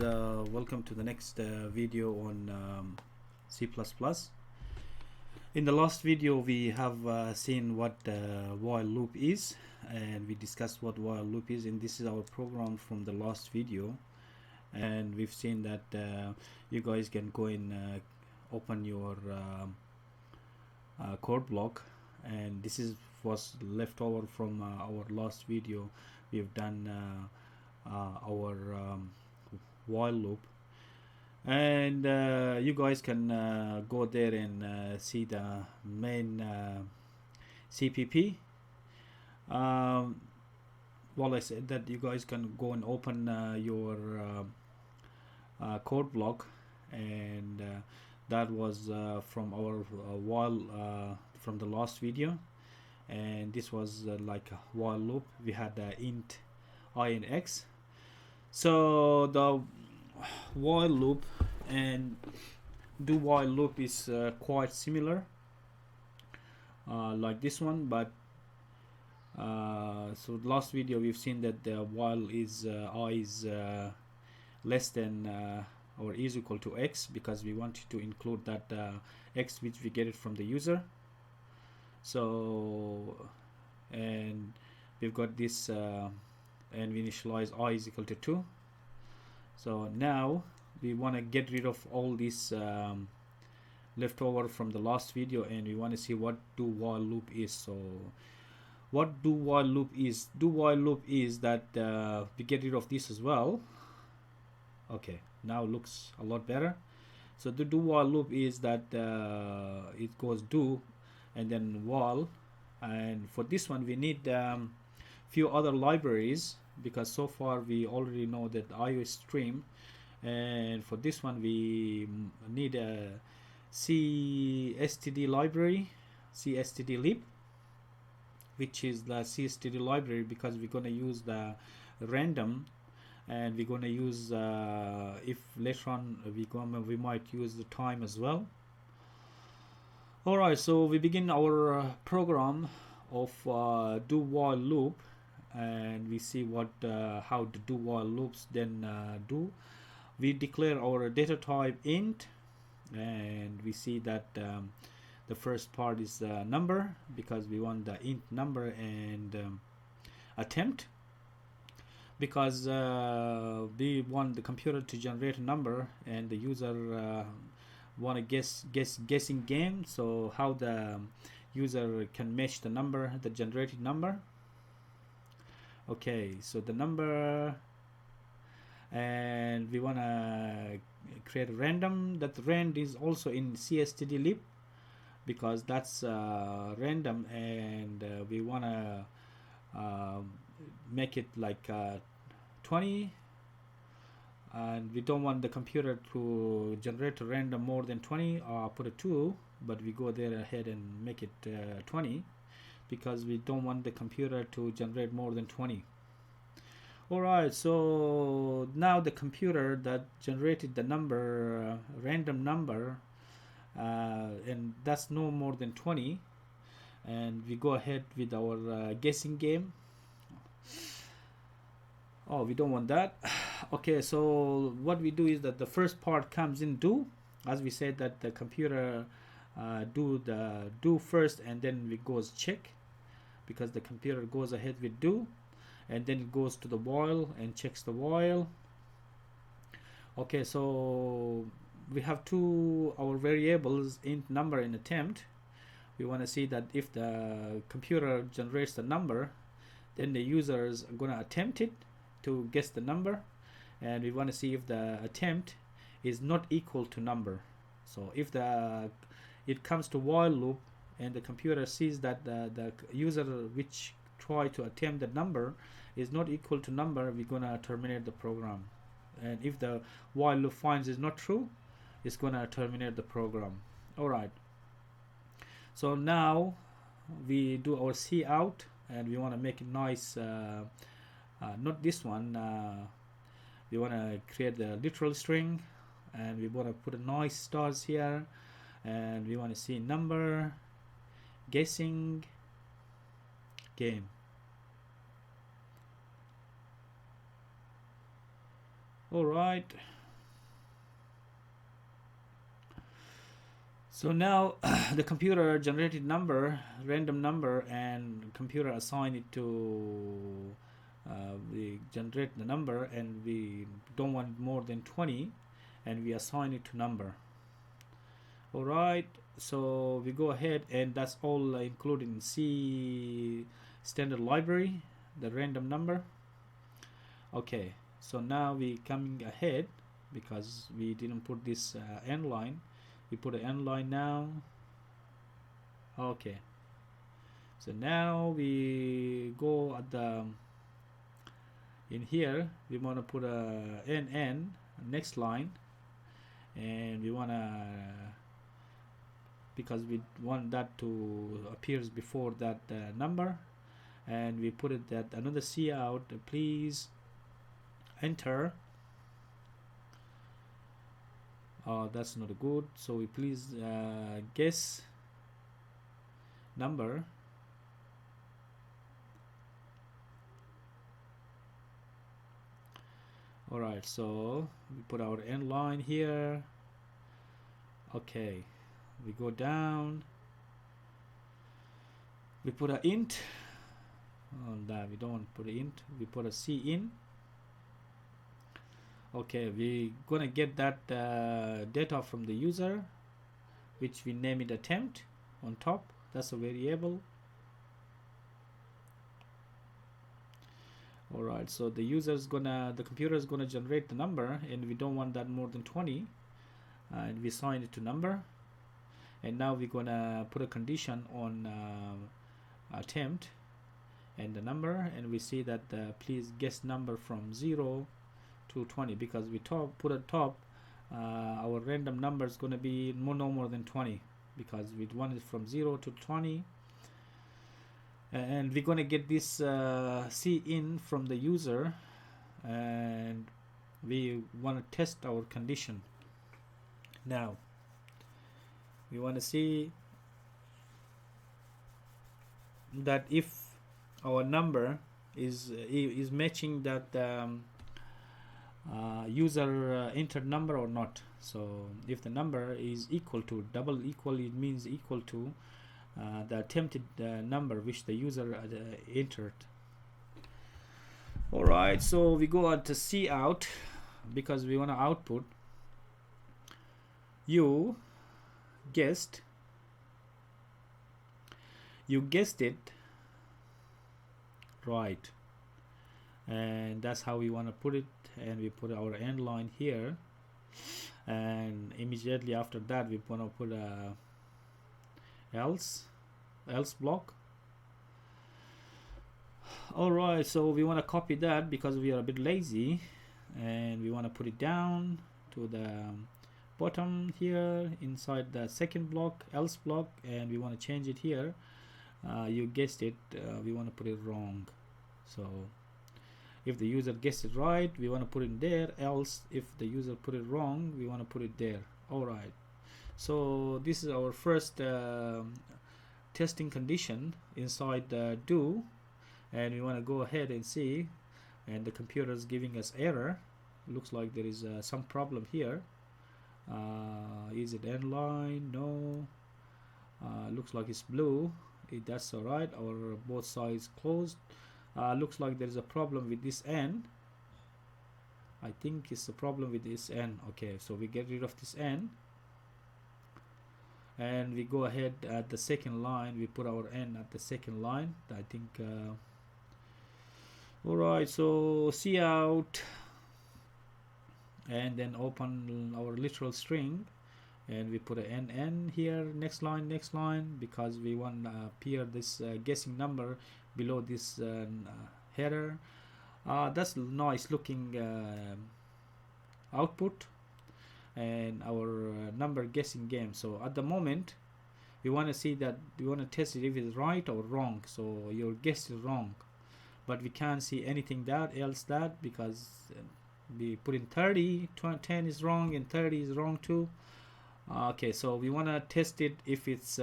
Welcome to the next video on C++. In the last video we have seen what while loop is, and we discussed what while loop is, and this is our program from the last video. And we've seen that you guys can go and open your code block, and this was left over from our last video. We've done our while loop, and you guys can go there and see the main CPP. Well, I said that you guys can go and open your code block, and that was from our while from the last video, and this was like a while loop. We had int I and x. So the while loop and do while loop is quite similar, like this one, but so last video we've seen that the while is I is less than or is equal to x, because we wanted to include that x which we get it from the user. So, and we've got this and we initialize I is equal to 2. So now we want to get rid of all this leftover from the last video, and we want to see what do while loop is. So what do while loop is? Do while loop is that we get rid of this as well. Okay, now looks a lot better. So the do while loop is that it goes do and then while, and for this one we need few other libraries, because so far we already know that IO stream, and for this one we need a CSTD library, CSTDlib, which is the CSTD library, because we're going to use the random, and we're going to use if later on we might use the time as well. Alright, so we begin our program of do while loop, and we see what how the do while loops then do. We declare our data type int, and we see that the first part is number, because we want the int number, and attempt, because we want the computer to generate a number, and the user want to guessing game. So how the user can match the number, the generated number. Okay, so the number, and we want to create a random. That rand is also in CSTDlib, because that's random, and we want to make it like 20, and we don't want the computer to generate a random more than 20, or put a 2, but we go there ahead and make it 20, because we don't want the computer to generate more than 20. Alright, so now the computer that generated the number, random number, and that's no more than 20, and we go ahead with our guessing game. Oh, we don't want that. Okay, so what we do is that the first part comes in do, as we said that the computer do the do first, and then we goes check, because the computer goes ahead with do, and then it goes to the while and checks the while. Okay, so we have our variables, int number and attempt. We want to see that if the computer generates the number, then the users are going to attempt it to guess the number, and we want to see if the attempt is not equal to number. So if it comes to while loop and the computer sees that the user which try to attempt the number is not equal to number, we're gonna terminate the program. And if the while loop finds is not true, it's gonna terminate the program. Alright, so now we do our C out, and we want to make it nice, not this one, we want to create the literal string, and we want to put a nice stars here, and we want to see number, guessing, game. All right. So now the computer generated number, random number, and computer assigned it to we generate the number, and we don't want more than 20, and we assign it to number. All right. So we go ahead, and that's all included in C standard library, the random number. Okay. So now we coming ahead because we didn't put this end line. We put an end line now. Okay, so now we go at the in here we want to put a NN next line, and we want to, because we want that to appears before that number, and we put it that another C out, please enter. That's not good, so we please guess number. Alright, so we put our end line here. Okay, we go down, we put a int. We don't put an int, we put a C in. Okay, we gonna get that data from the user, which we name it attempt on top. That's a variable. All right, so the computer is gonna generate the number, and we don't want that more than 20, and we assign it to number. And now we're gonna put a condition on attempt and the number, and we see that please guess number from 0 to 20, because we put at top our random number is going to be no more than 20, because we want it from 0 to 20, and we're going to get this C in from the user, and we want to test our condition. Now we want to see that if our number is matching that user entered number or not. So if the number is equal to, double equal, it means equal to the attempted number which the user entered. All right, so we go on to C out, because we want to output you guessed it right, and that's how we want to put it. And we put our end line here, and immediately after that we want to put a else block. All right, so we want to copy that because we are a bit lazy, and we want to put it down to the bottom here inside the second block, else block, and we want to change it here. You guessed it, we want to put it wrong. So if the user gets it right, we want to put it there, else if the user put it wrong, we want to put it there. All right, so this is our first testing condition inside the do, and we want to go ahead and see, and the computer is giving us error. Looks like there is some problem here. Is it end line? No. Looks like it's blue. That's all right, our both sides closed. Looks like there's a problem with this n. I think it's a problem with this n. Okay, so we get rid of this n, and we go ahead at the second line, we put our n at the second line, I think. All right, so C out, and then open our literal string, and we put an NN here, next line, because we want to appear this guessing number below this header. That's nice looking output, and our number guessing game. So at the moment we want to see that, we want to test it if it's right or wrong. So your guess is wrong, but we can't see anything else because we put in 30, 10 is wrong, and 30 is wrong too. Okay, so we want to test it if it's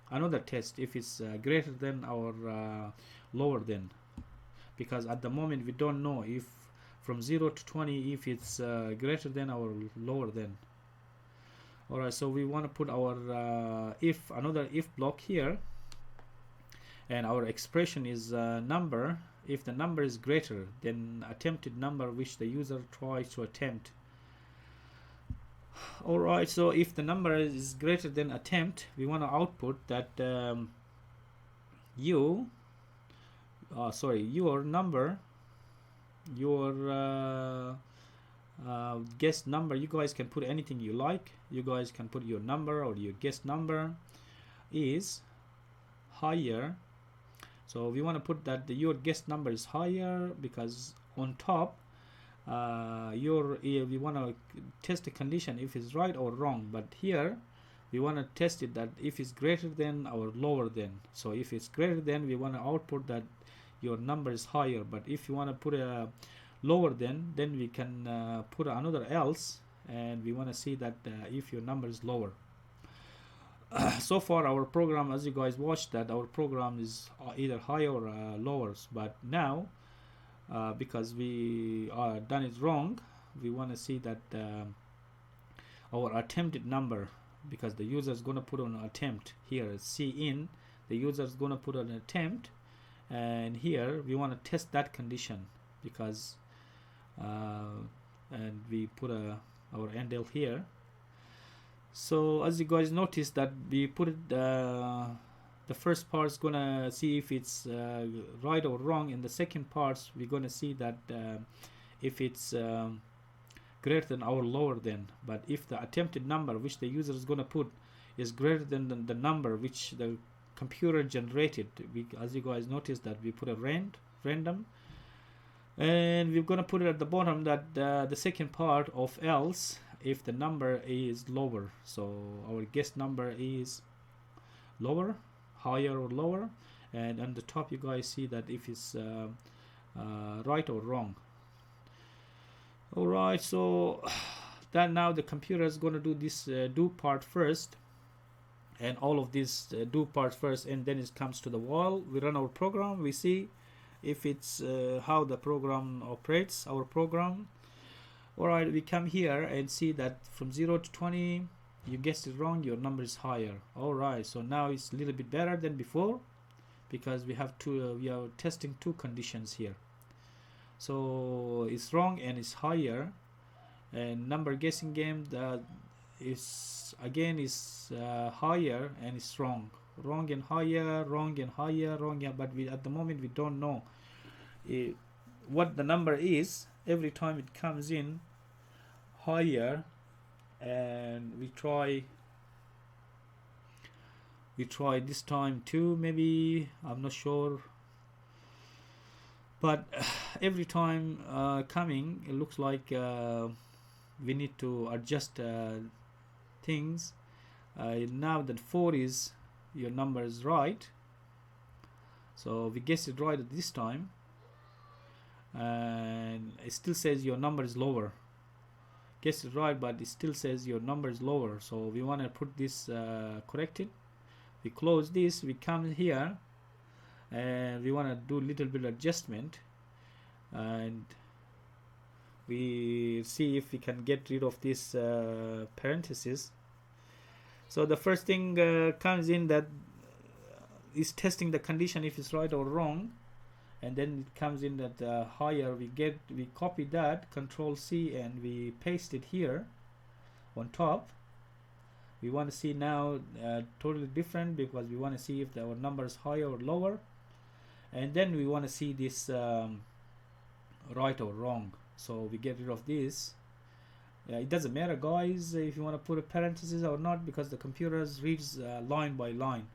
another test if it's greater than or lower than, because at the moment we don't know if from 0 to 20 if it's greater than or lower than. Alright, so we want to put our another if block here, and our expression is number. If the number is greater than attempted number which the user tries to attempt. Alright, so if the number is greater than attempt, we want to output that your number, your guess number, you guys can put anything you like. You guys can put your number or your guess number is higher. So we want to put that your guess number is higher because on top we want to test the condition if it's right or wrong, but here we want to test it that if it's greater than or lower than. So if it's greater than, we want to output that your number is higher, but if you want to put a lower than, then we can put another else, and we want to see that if your number is lower. So far our program, as you guys watched, that our program is either higher or lower, but now because we done it wrong, we want to see that our attempted number, because the user is going to put on an attempt here, cin, the user is going to put an attempt, and here we want to test that condition because and we put our endl here. So as you guys notice that we put it the first part is gonna see if it's right or wrong. In the second parts we're gonna see that if it's greater than or lower than. But if the attempted number which the user is gonna put is greater than the number which the computer generated, as you guys notice that we put a random, and we're gonna put it at the bottom that the second part of else if the number is lower. So our guess number is lower, higher or lower, and on the top you guys see that if it's right or wrong. Alright, so that now the computer is going to do this do part first, and all of these do parts first, and then it comes to the wall. We run our program, we see if it's how the program operates, our program. Alright, we come here and see that from 0 to 20, you guessed it wrong, your number is higher. Alright, so now it's a little bit better than before because we have we are testing two conditions here. So it's wrong and it's higher, and number guessing game is again is higher and it's wrong and higher, wrong and higher, wrong, but at the moment we don't know what the number is. Every time it comes in higher, and we try this time too, maybe, I'm not sure, but every time coming, it looks like we need to adjust things. Now that 4 is your number is right, so we guessed it right at this time, and it still says your number is lower. Guessed it right, but it still says your number is lower, so we want to put this corrected. We close this, we come here, and we want to do a little bit of adjustment, and we see if we can get rid of this parenthesis. So the first thing comes in that is testing the condition if it's right or wrong, and then it comes in that higher. We copy that, Control C, and we paste it here on top. We want to see now totally different because we want to see if our number is higher or lower, and then we want to see this right or wrong. So we get rid of this. It doesn't matter, guys, if you want to put a parenthesis or not, because the computer reads line by line.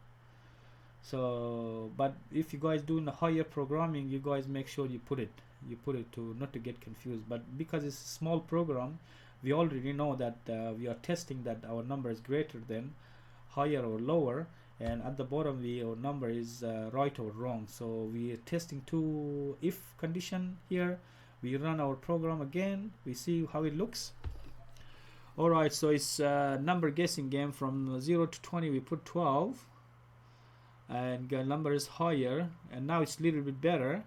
So, but if you guys do in the higher programming, you guys make sure you put it to not to get confused. But because it's a small program, we already know that we are testing that our number is greater than, higher or lower, and at the bottom our number is right or wrong. So we are testing two if condition here. We run our program again, we see how it looks. Alright, so it's number guessing game. From 0 to 20 we put 12, and the number is higher, and now it's a little bit better.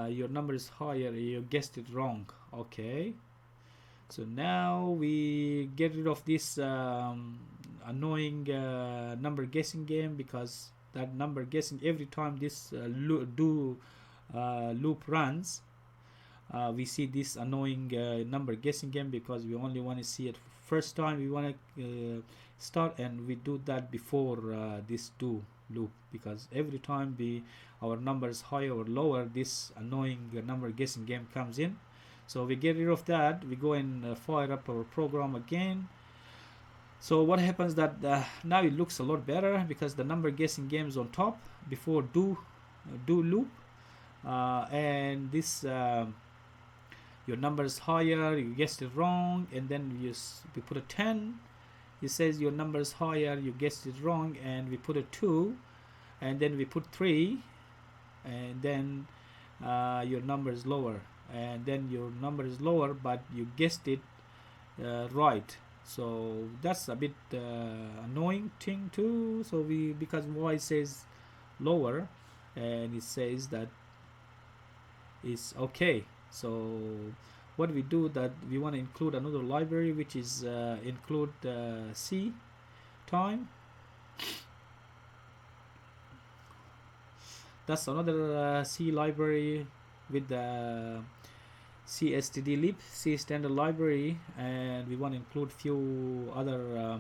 your number is higher, you guessed it wrong. Okay, so now we get rid of this annoying number guessing game, because that number guessing every time this loop runs, we see this annoying number guessing game, because we only want to see it first time we want to start, and we do that before this do loop, because every time our number is higher or lower, this annoying number guessing game comes in. So we get rid of that. We go and fire up our program again. So what happens that now it looks a lot better, because the number guessing game is on top before do loop, and this your number is higher, you guessed it wrong, and then we put a 10. It says your number is higher, you guessed it wrong, and we put a 2, and then we put 3, and then your number is lower, and then your number is lower, but you guessed it right. So that's a bit annoying thing too. So because y says lower, and it says that it's okay. So what we do, that we want to include another library, which is include C time. That's another C library with the CSTDlib, C standard library, and we want to include few other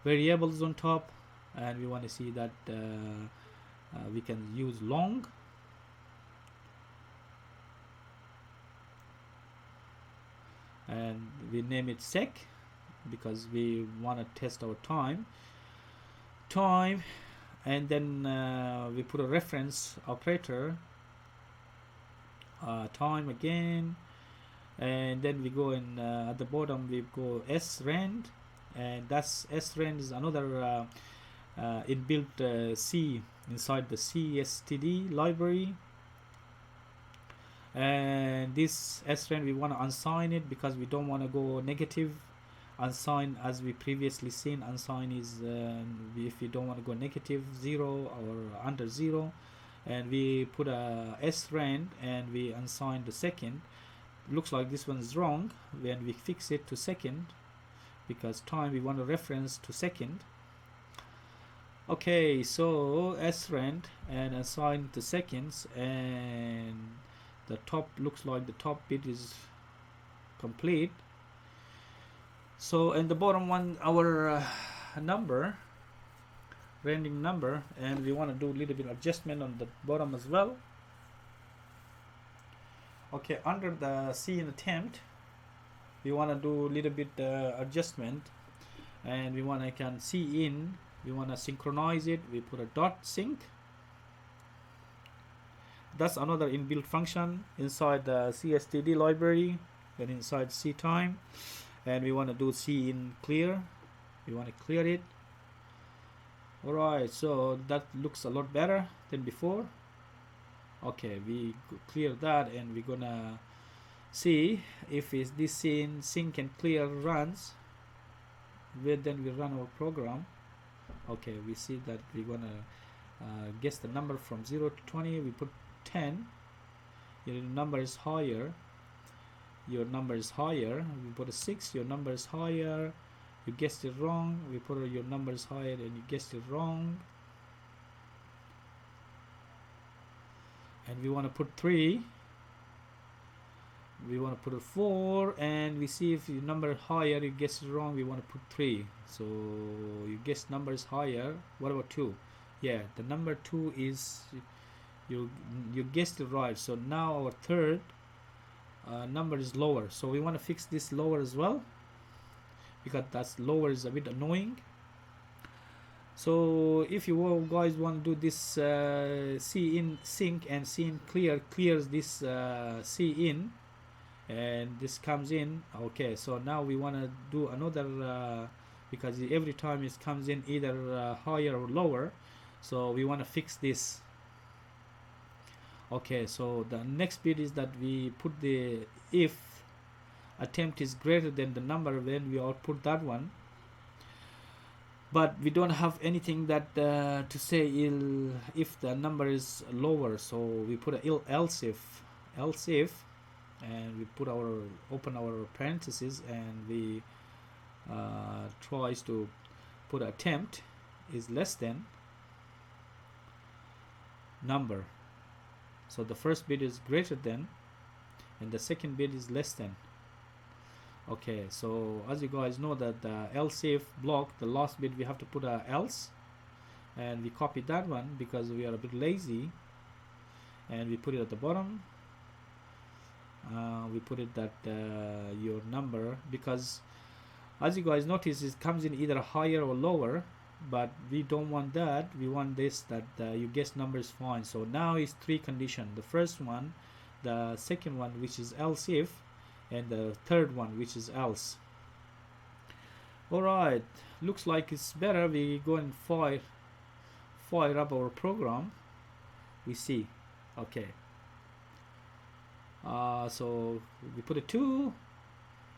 variables on top, and we want to see that we can use long. And we name it sec, because we want to test our time, and then we put a reference operator, time again, and then we go in at the bottom we go srand, and that's srand is another inbuilt C inside the CSTD library. And this srand we want to unsign it, because we don't want to go negative unsign, as we previously seen. Unsign is if you don't want to go negative 0 or under 0, and we put a srand and we unsign the second. Looks like this one is wrong when we fix it to second, because time we want to reference to second. Okay, so srand and assign to seconds, and the top looks like the top bit is complete. So in the bottom one, our number, random number, and we want to do a little bit adjustment on the bottom as well. Okay, under the C in attempt, we want to do a little bit adjustment, and we want to C in, we want to synchronize it. We put a dot sync. That's another inbuilt function inside the CSTD library and inside C time, and we want to do C in clear. We want to clear it. Alright, so that looks a lot better than before. Okay, we clear that, and we're gonna see if this scene sync and clear runs. Then we run our program. Okay, we see that we're gonna guess the number from 0 to 20. We put 10. Your number is higher. Your number is higher. We put a 6. Your number is higher. You guessed it wrong. We put your number is higher, and you guessed it wrong. And we want to put 3. We want to put a 4, and we see if your number higher, you guessed it wrong. We want to put 3. So you guessed number is higher. What about 2? Yeah, the number 2 is you guessed it right. So now our third number is lower. So we want to fix this lower as well, because that's lower is a bit annoying. So if you guys want to do this C in sync and C in clear, clears this C in, and this comes in. Okay, so now we want to do another because every time it comes in either higher or lower, so we want to fix this. Okay, so the next bit is that we put the if attempt is greater than the number, when we output that one. but we don't have anything that to say if the number is lower, so we put a else if, and we put our open our parentheses, and we tries to put attempt is less than number. So the first bit is greater than and the second bit is less than. Okay, so as you guys know that the else if block, the last bit we have to put a else, and we copy that one because we are a bit lazy, and we put it at the bottom. We put it that your number, because as you guys notice it comes in either higher or lower, but we don't want that. We want this, that you guess number is fine. So now is three condition: the first one, the second one which is else if, and the third one which is else. Alright, looks like it's better. We go and fire up our program. We see, okay, so we put a 2,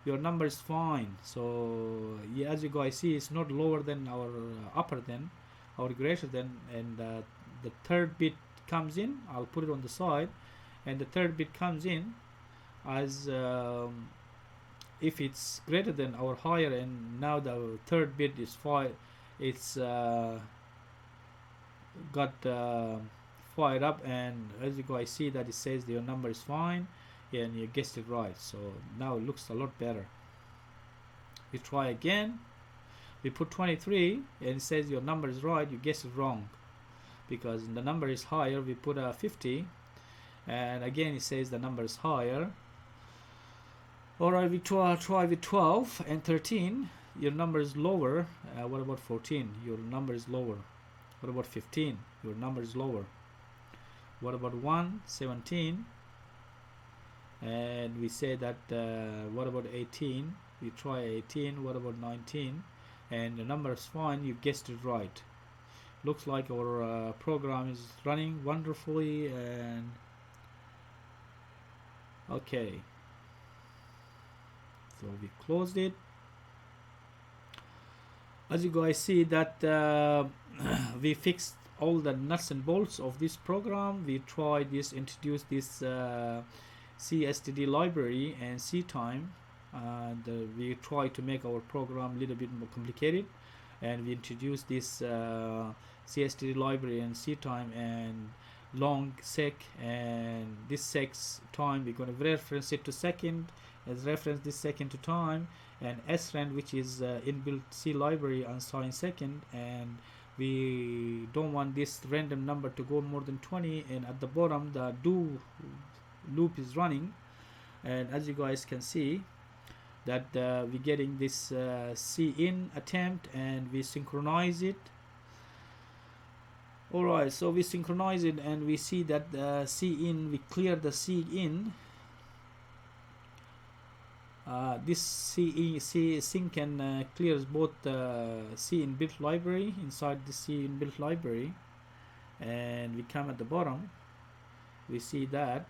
your number is fine. So yeah, as you guys see, it's not lower than our upper than, or greater than, and the third bit comes in. I'll put it on the side, and the third bit comes in as if it's greater than or higher, and now the third bit is 5. It's got fired up, and as you guys see that it says your number is fine, and you guessed it right. So now it looks a lot better. We try again. We put 23 and it says your number is right. You guessed it wrong because the number is higher. We put a 50 and again it says the number is higher. Alright, we try with 12 and 13. Your number is lower. What about 14? Your number is lower. What about 15? Your number is lower. What about 1, 17? And we say that what about 18? We try 18. What about 19? And the number is fine. You guessed it right. Looks like our program is running wonderfully. And okay, so we closed it. As you guys see that we fixed all the nuts and bolts of this program. We tried this, introduced this CSTD library and CTime, and we try to make our program a little bit more complicated, and we introduced this CSTD library and CTime and long sec, and this sec's time we're going to reference it to second, as reference this second to time, and srand, which is inbuilt C library, assign second, and we don't want this random number to go more than 20, and at the bottom the do loop is running, and as you guys can see that we're getting this C in attempt, and we synchronize it. Alright, so we synchronize it and we see that C in, we clear the C in. This C sync and clears both the C inbuilt library inside the C inbuilt library, and we come at the bottom, we see that.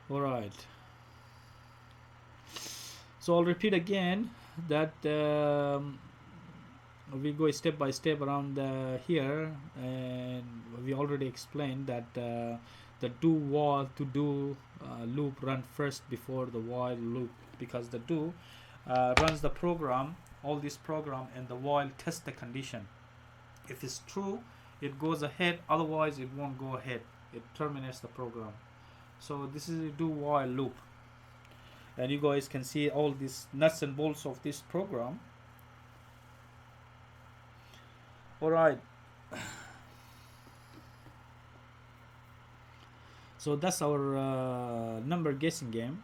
Alright, so I'll repeat again that we go step by step around here, and we already explained that the do while to do loop run first before the while loop, because the do runs the program, all this program, and the while tests the condition. If it's true, it goes ahead, otherwise it won't go ahead, it terminates the program. So this is a do while loop, and you guys can see all these nuts and bolts of this program. Alright, so that's our number guessing game.